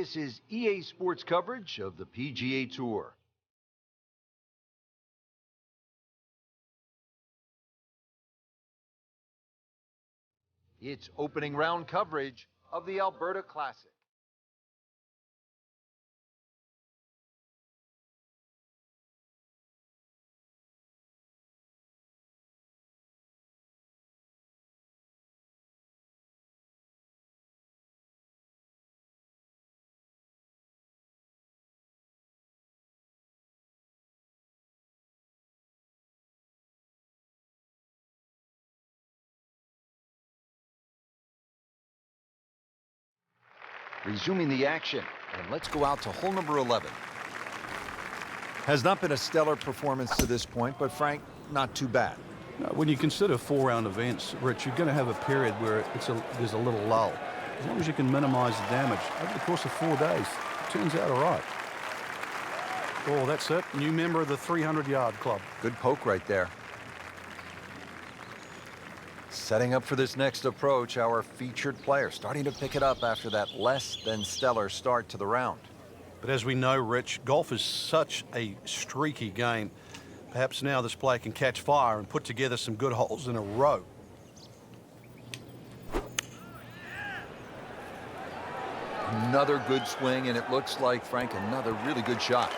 This is EA Sports coverage of the PGA Tour. It's opening round coverage of the Alberta Classic. Resuming the action, and let's go out to hole number 11. Has not been a stellar performance to this point, but Frank, not too bad. When you consider 4-round events, Rich, you're going to have a period where there's a little lull. As long as you can minimize the damage over the course of 4 days, it turns out all right. Oh, that's it. New member of the 300-yard club. Good poke right there. Setting up for this next approach, our featured player starting to pick it up after that less than stellar start to the round. But as we know, Rich, golf is such a streaky game. Perhaps now this player can catch fire and put together some good holes in a row. Another good swing, and it looks like, Frank, another really good shot.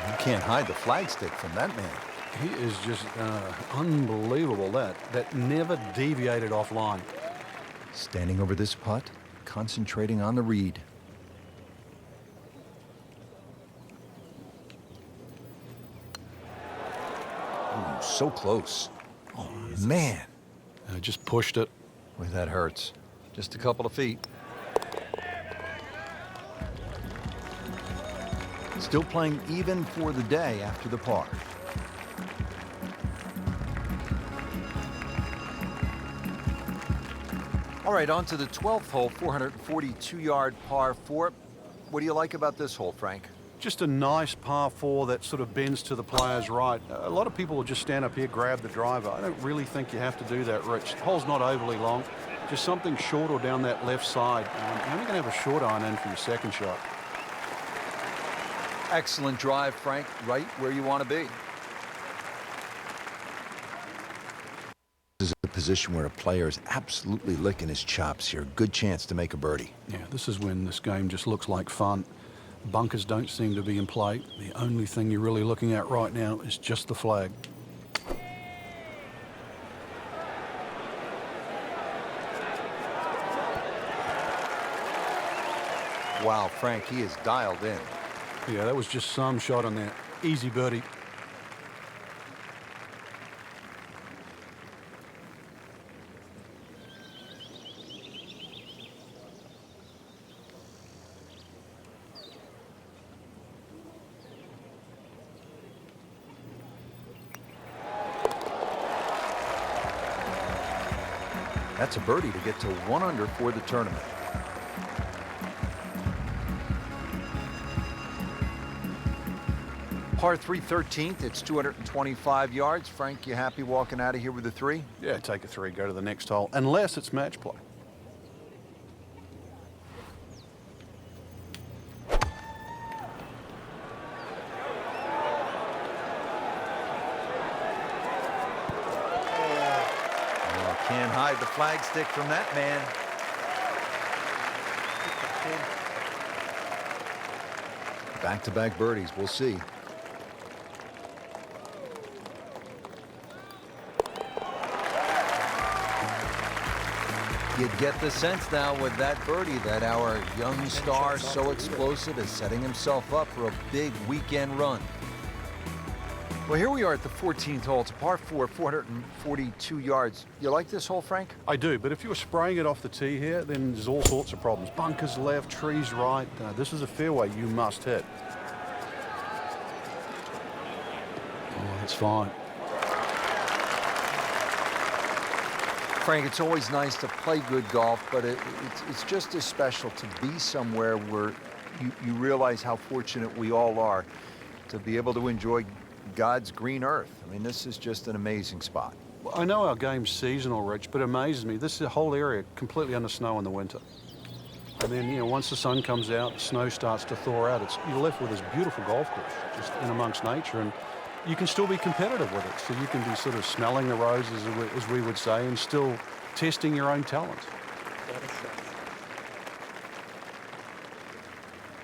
You can't hide the flagstick from that man. He is just unbelievable. That never deviated offline. Standing over this putt, concentrating on the read. Ooh, so close. Oh, man. Just pushed it. Boy, that hurts. Just a couple of feet. Still playing even for the day after the par. All right, on to the 12th hole, 442-yard par 4. What do you like about this hole, Frank? Just a nice par 4 that sort of bends to the player's right. A lot of people will just stand up here, grab the driver. I don't really think you have to do that, Rich. The hole's not overly long. Just something short or down that left side. You're only going to have a short iron in for your second shot. Excellent drive, Frank. Right where you want to be. This is a position where a player is absolutely licking his chops here. Good chance to make a birdie. Yeah, this is when this game just looks like fun. Bunkers don't seem to be in play. The only thing you're really looking at right now is just the flag. Wow, Frank, he is dialed in. Yeah, that was just some shot on that. Easy birdie. That's a birdie to get to 1 under for the tournament. Par 3 13th, it's 225 yards. Frank, you happy walking out of here with a 3? Yeah, take a 3, go to the next hole, unless it's match play. Can't hide the flagstick from that man. Back-to-back birdies, we'll see. You'd get the sense now with that birdie that our young star, so explosive, is setting himself up for a big weekend run. Well, here we are at the 14th hole. It's a par 4, 442 yards. You like this hole, Frank? I do, but if you were spraying it off the tee here, then there's all sorts of problems. Bunkers left, trees right. This is a fairway you must hit. Oh, that's fine. Frank, it's always nice to play good golf, but it's just as special to be somewhere where you realize how fortunate we all are to be able to enjoy God's green earth. I mean, this is just an amazing spot. Well, I know our game's seasonal, Rich, but it amazes me. This whole area completely under snow in the winter. And then, you know, once the sun comes out, the snow starts to thaw out, you're left with this beautiful golf course just in amongst nature, and you can still be competitive with it. So you can be sort of smelling the roses, as we would say, and still testing your own talents.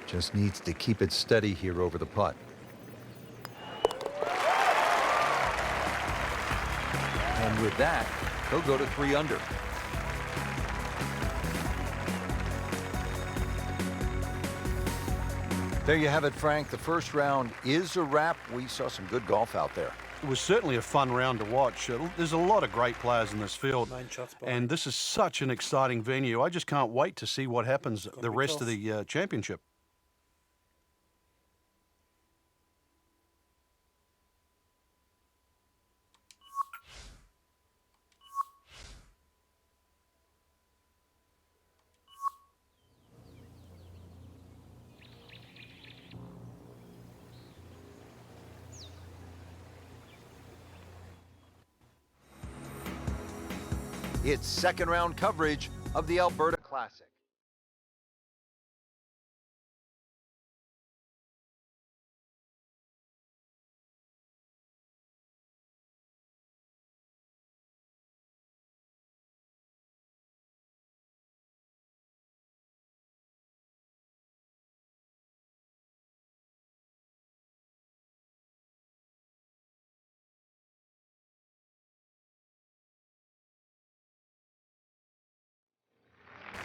Just needs to keep it steady here over the putt. And with that, he'll go to 3 under. There you have it, Frank. The first round is a wrap. We saw some good golf out there. It was certainly a fun round to watch. There's a lot of great players in this field, and this is such an exciting venue. I just can't wait to see what happens the rest of the championship. It's second round coverage of the Alberta Classic.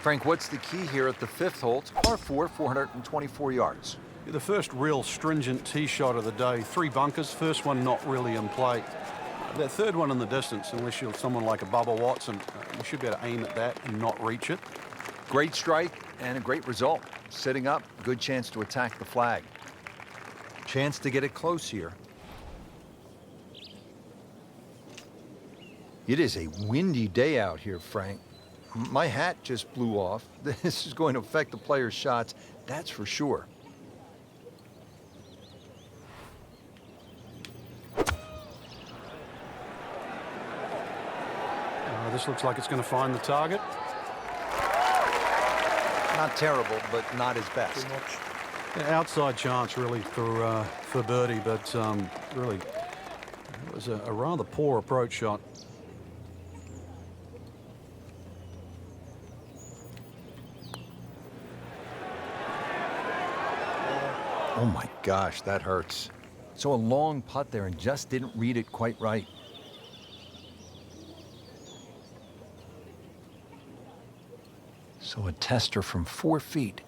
Frank, what's the key here at the 5th hole? It's par 4, 424 yards. The first real stringent tee shot of the day. 3 bunkers, first one not really in play. That third one in the distance, unless you're someone like a Bubba Watson, you should be able to aim at that and not reach it. Great strike and a great result. Sitting up, good chance to attack the flag. Chance to get it close here. It is a windy day out here, Frank. My hat just blew off. This is going to affect the players' shots, that's for sure. This looks like it's going to find the target. Not terrible, but not his best. Outside chance, really, for birdie, but really, it was a rather poor approach shot. Oh my gosh, that hurts. So a long putt there and just didn't read it quite right. So a tester from 4 feet.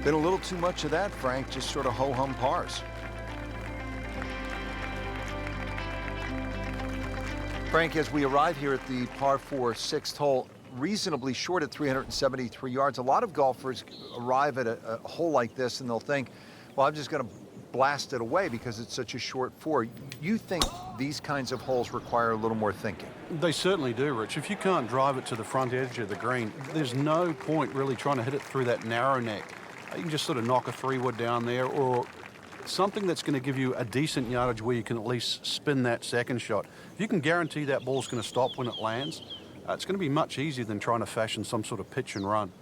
Been a little too much of that, Frank, just sort of ho-hum pars. Frank, as we arrive here at the par 4 6th hole, reasonably short at 373 yards, a lot of golfers arrive at a hole like this and they'll think, well, I'm just going to blast it away because it's such a short 4. You think these kinds of holes require a little more thinking? They certainly do, Rich. If you can't drive it to the front edge of the green, there's no point really trying to hit it through that narrow neck. You can just sort of knock a 3-wood down there, or something that's going to give you a decent yardage where you can at least spin that second shot. If you can guarantee that ball's going to stop when it lands, it's going to be much easier than trying to fashion some sort of pitch and run.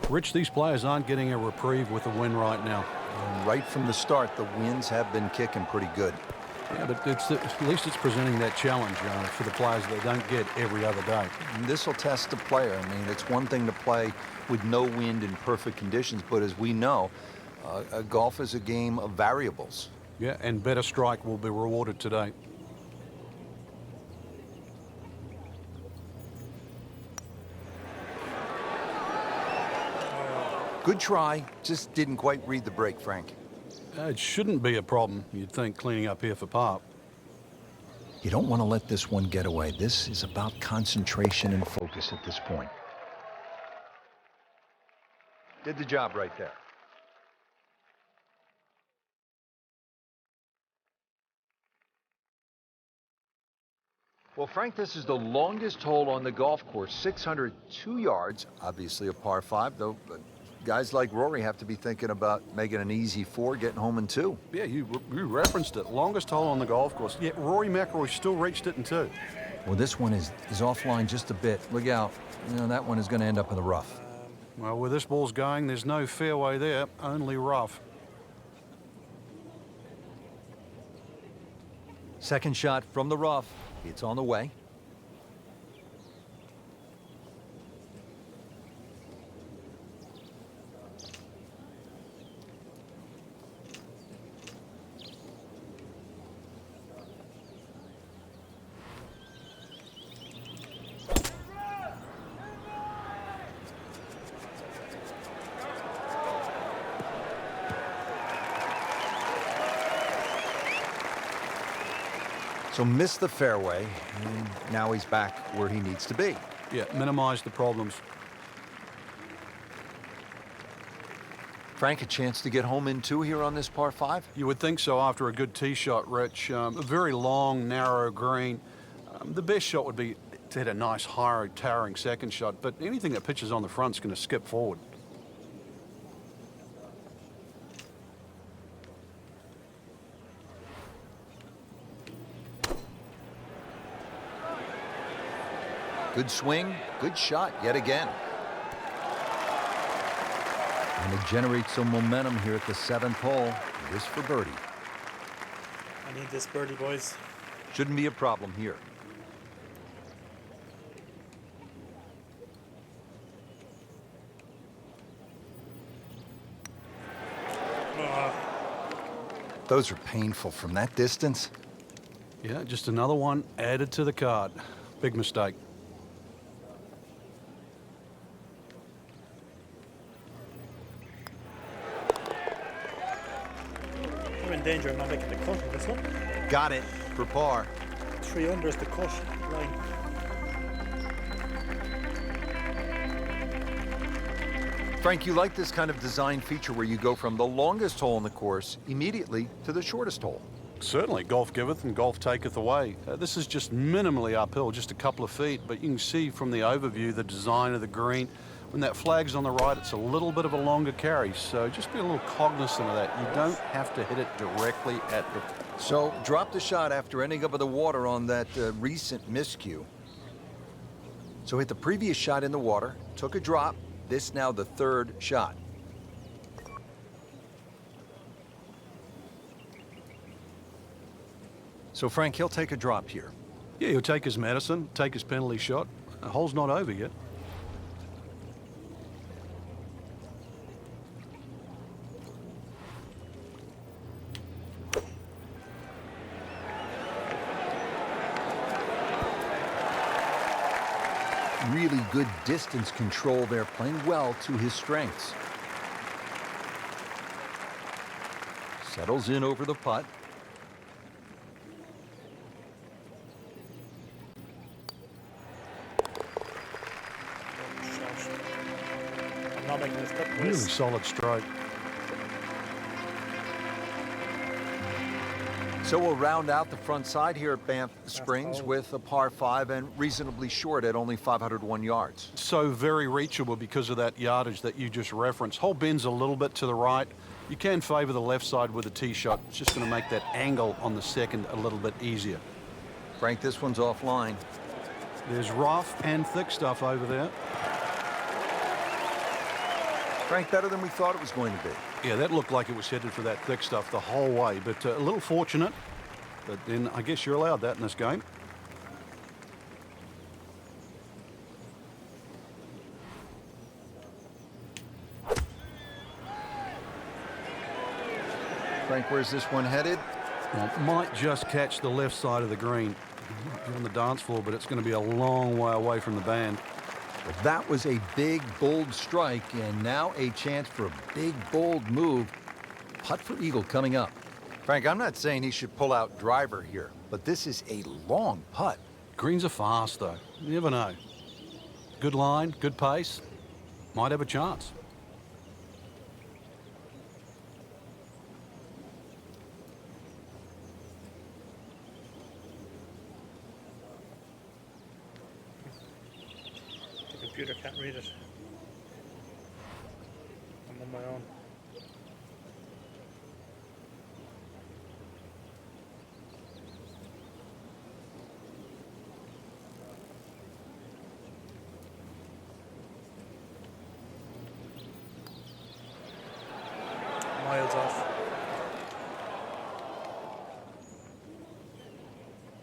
Rich, these players aren't getting a reprieve with the win right now. And right from the start, the winds have been kicking pretty good. Yeah, but at least it's presenting that challenge for the players they don't get every other day. This will test the player. I mean, it's one thing to play with no wind in perfect conditions, but as we know, golf is a game of variables. Yeah, and better strike will be rewarded today. Good try, just didn't quite read the break, Frank. It shouldn't be a problem, you'd think, cleaning up here for par. You don't want to let this one get away. This is about concentration and focus at this point. Did the job right there. Well, Frank, this is the longest hole on the golf course, 602 yards, obviously a par 5, though guys like Rory have to be thinking about making an easy 4, getting home in 2. Yeah, you referenced it. Longest hole on the golf course. Yet Rory McIlroy still reached it in 2. Well, this one is offline just a bit. Look out. You know, that one is going to end up in the rough. Well, where this ball's going, there's no fairway there, only rough. Second shot from the rough. It's on the way. So missed the fairway, and now he's back where he needs to be. Yeah, minimize the problems. Frank, a chance to get home in 2 here on this par 5? You would think so after a good tee shot, Rich. A very long, narrow green. The best shot would be to hit a nice, high, towering second shot, but anything that pitches on the front is going to skip forward. Good swing, good shot yet again. And it generates some momentum here at the 7th hole. This for birdie. I need this birdie, boys. Shouldn't be a problem here. Those are painful from that distance. Yeah, just another one added to the card. Big mistake. I'm in danger of not making the cut in this one. Got it for par. 3 under is the cut line. Frank, you like this kind of design feature where you go from the longest hole in the course immediately to the shortest hole. Certainly, golf giveth and golf taketh away. This is just minimally uphill, just a couple of feet, but you can see from the overview the design of the green. When that flag's on the right, it's a little bit of a longer carry, so just be a little cognizant of that. You don't have to hit it directly at the... So, drop the shot after ending up in the water on that recent miscue. So hit the previous shot in the water, took a drop, this now the 3rd shot. So Frank, he'll take a drop here. Yeah, he'll take his medicine, take his penalty shot. The hole's not over yet. Really good distance control there, playing well to his strengths. Settles in over the putt. I'm not making this cut, boys. Really solid stroke. So we'll round out the front side here at Banff Springs with a par 5 and reasonably short at only 501 yards. So very reachable because of that yardage that you just referenced. Hole bends a little bit to the right. You can favor the left side with a tee shot. It's just going to make that angle on the second a little bit easier. Frank, this one's offline. There's rough and thick stuff over there. Frank, better than we thought it was going to be. Yeah, that looked like it was headed for that thick stuff the whole way, but a little fortunate. But then I guess you're allowed that in this game. Frank, where's this one headed? Well, might just catch the left side of the green. Might be on the dance floor, but it's going to be a long way away from the band. Well, that was a big, bold strike, and now a chance for a big, bold move. Putt for eagle coming up. Frank, I'm not saying he should pull out driver here, but this is a long putt. Greens are fast, though. You never know. Good line, good pace. Might have a chance. Computer can't read it. I'm on my own. Miles off.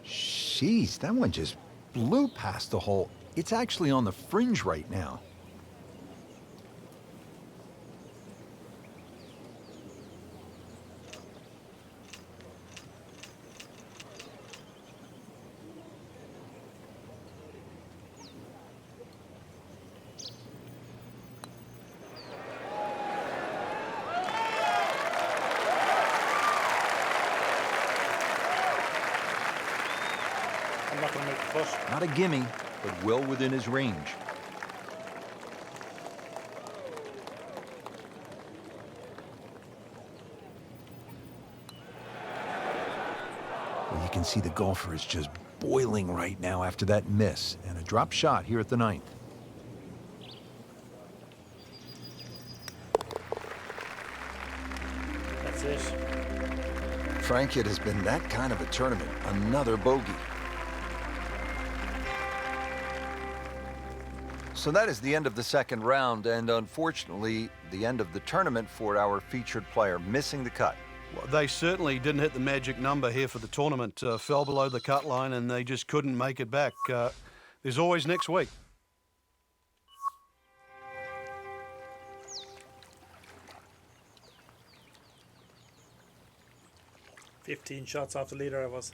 Jeez, that one just blew past the hole. It's actually on the fringe right now. I'm not going to make the putt. Not a gimme, but well within his range. Well, you can see the golfer is just boiling right now after that miss and a drop shot here at the 9th. That's it. Frank, it has been that kind of a tournament. Another bogey. So that is the end of the second round, and unfortunately, the end of the tournament for our featured player, missing the cut. Well, they certainly didn't hit the magic number here for the tournament. Fell below the cut line, and they just couldn't make it back. There's always next week. $15 shots off the leader I was.